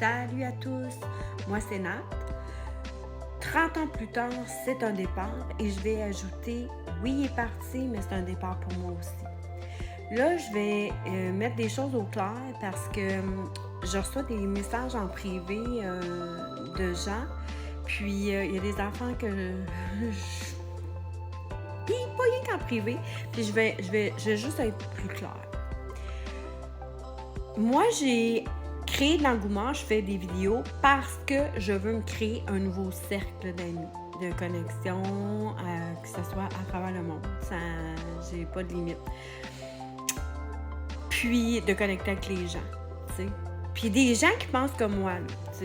Salut à tous, moi c'est Nat. 30 ans plus tard, c'est un départ et je vais ajouter, oui, il est parti, mais c'est un départ pour moi aussi. Là, je vais mettre des choses au clair parce que je reçois des messages en privé de gens, puis il y a des enfants que puis pas rien qu'en privé, puis je vais juste être plus claire. Moi, j'ai créé de l'engouement, je fais des vidéos parce que je veux me créer un nouveau cercle d'amis, de connexion, que ce soit à travers le monde. Ça, j'ai pas de limite. Puis de connecter avec les gens, tu sais. Puis des gens qui pensent comme moi, là.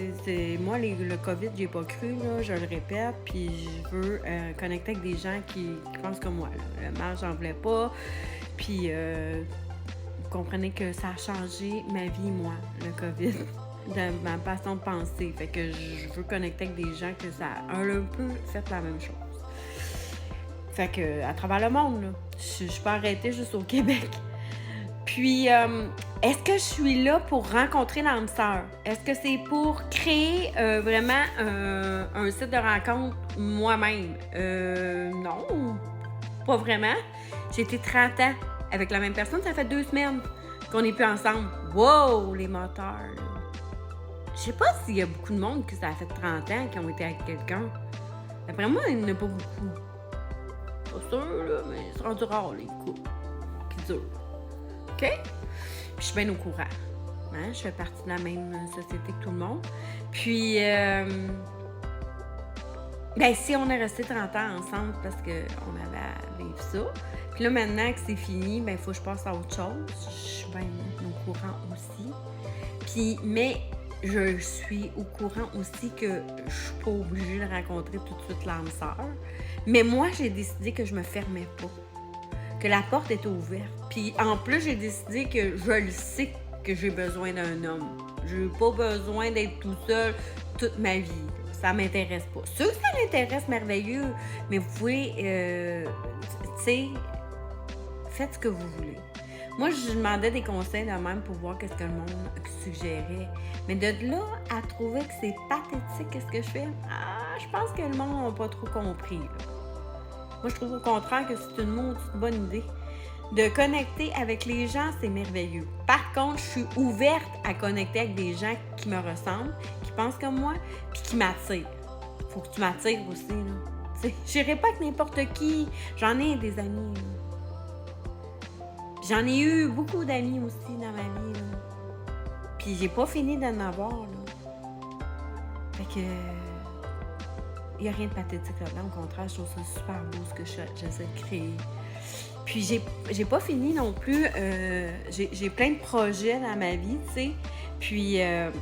Moi, le COVID, j'ai pas cru, là, je le répète, puis je veux connecter avec des gens qui pensent comme moi, là. Le mal, j'en voulais pas, puis vous comprenez que ça a changé ma vie, moi, le COVID, de ma façon de penser. Fait que je veux connecter avec des gens que ça a un peu fait la même chose. Fait que à travers le monde, là, je peux arrêter juste au Québec. Puis, est-ce que je suis là pour rencontrer l'âme sœur? Est-ce que c'est pour créer vraiment un site de rencontre moi-même? Non, pas vraiment. J'ai été 30 ans avec la même personne, ça fait 2 semaines qu'on n'est plus ensemble. Wow, les menteurs, là. Je sais pas s'il y a beaucoup de monde que ça a fait 30 ans qui ont été avec quelqu'un. D'après moi, il n'y en a pas beaucoup. Pas sûr, là, mais c'est rendu rare, les couples qui durent. OK? Puis je suis bien au courant. Hein? Je fais partie de la même société que tout le monde. Puis, si on est resté 30 ans ensemble parce qu'on avait à vivre ça. Puis là, maintenant que c'est fini, il faut que je passe à autre chose. Je suis bien au courant aussi. Puis, mais je suis au courant aussi que je suis pas obligée de rencontrer tout de suite l'âme sœur. Mais moi, j'ai décidé que je me fermais pas. Que la porte était ouverte. Puis en plus, j'ai décidé que je le sais que j'ai besoin d'un homme. Je n'ai pas besoin d'être tout seul toute ma vie. Ça m'intéresse pas. Ceux que ça m'intéresse, merveilleux, mais vous pouvez, tu sais, faites ce que vous voulez. Moi, je demandais des conseils de même pour voir qu'est-ce que le monde suggérait. Mais de là à trouver que c'est pathétique, qu'est-ce que je fais? Je pense que le monde n'a pas trop compris, là. Moi, je trouve au contraire que c'est une bonne idée. De connecter avec les gens, c'est merveilleux. Par contre, je suis ouverte à connecter avec des gens qui me ressemblent, qui pensent comme moi, puis qui m'attirent. Faut que tu m'attires aussi, là. Je n'irai pas avec n'importe qui. J'en ai des amis, là. J'en ai eu beaucoup d'amis aussi dans ma vie, là. Puis j'ai pas fini d'en avoir, là. Fait que... il n'y a rien de pathétique là-dedans. Au contraire, je trouve ça super beau ce que j'essaie de créer. Puis j'ai pas fini non plus. J'ai plein de projets dans ma vie, tu sais. Puis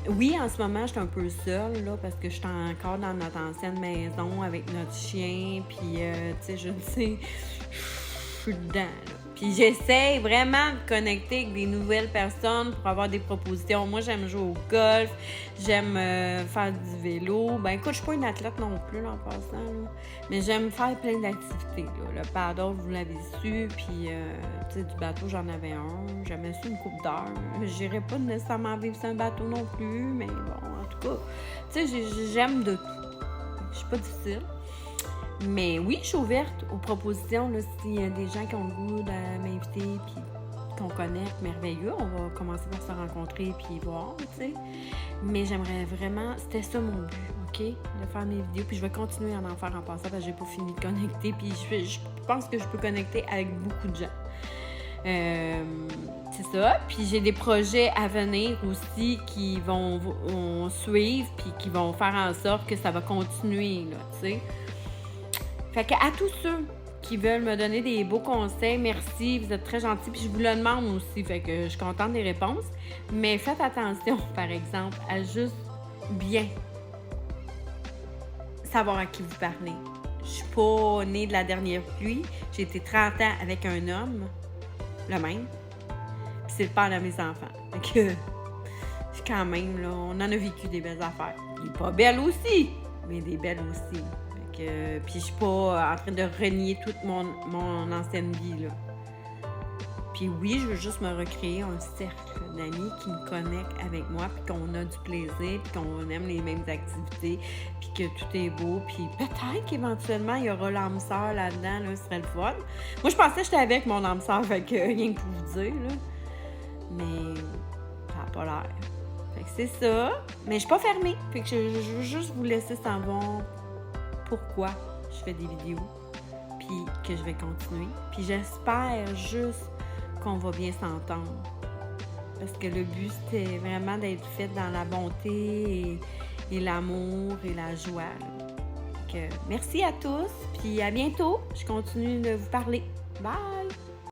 oui, en ce moment, je suis un peu seule, là, parce que je suis encore dans notre ancienne maison avec notre chien. Puis, tu sais, je ne sais, je suis dedans, là. Puis j'essaie vraiment de connecter avec des nouvelles personnes pour avoir des propositions. Moi, j'aime jouer au golf, j'aime faire du vélo. Écoute, je suis pas une athlète non plus, là, en passant, là. Mais j'aime faire plein d'activités, là. Le paddle, vous l'avez su, puis, tu sais, du bateau, j'en avais un. J'aimais ça une couple d'heures. J'irais pas nécessairement vivre sur un bateau non plus, mais bon, en tout cas, tu sais, j'aime de tout. Je suis pas difficile. Mais oui, je suis ouverte aux propositions. Là, s'il y a des gens qui ont le goût de m'inviter puis qu'on connecte, merveilleux, on va commencer par se rencontrer puis voir, tu sais. Mais j'aimerais vraiment... C'était ça mon but, OK? De faire mes vidéos. Puis je vais continuer à en faire en passant parce que j'ai pas fini de connecter. Puis je pense que je peux connecter avec beaucoup de gens. C'est ça. Puis j'ai des projets à venir aussi qui vont suivre puis qui vont faire en sorte que ça va continuer, là, tu sais. Fait qu'à tous ceux qui veulent me donner des beaux conseils, merci, vous êtes très gentils, puis je vous le demande aussi, fait que je suis contente des réponses. Mais faites attention, par exemple, à juste bien savoir à qui vous parlez. Je suis pas née de la dernière pluie, j'ai été 30 ans avec un homme, le même, puis c'est le père de mes enfants. Fait que, quand même, là, on en a vécu des belles affaires. Il est pas belle aussi, mais des belles aussi. Puis je suis pas en train de renier toute mon ancienne vie, là. Puis oui, je veux juste me recréer un cercle d'amis qui me connectent avec moi, puis qu'on a du plaisir, puis qu'on aime les mêmes activités, puis que tout est beau. Puis peut-être qu'éventuellement, il y aura l'âme sœur là-dedans, là, ce serait le fun. Moi, je pensais que j'étais avec mon âme sœur, fait que rien que pour vous dire, là. Mais ça n'a pas l'air. Fait que c'est ça. Mais je suis pas fermée. Fait que je veux juste vous laisser savoir pourquoi je fais des vidéos, puis que je vais continuer. Puis j'espère juste qu'on va bien s'entendre. Parce que le but, c'était vraiment d'être fait dans la bonté et l'amour et la joie. Donc, merci à tous, puis à bientôt. Je continue de vous parler. Bye!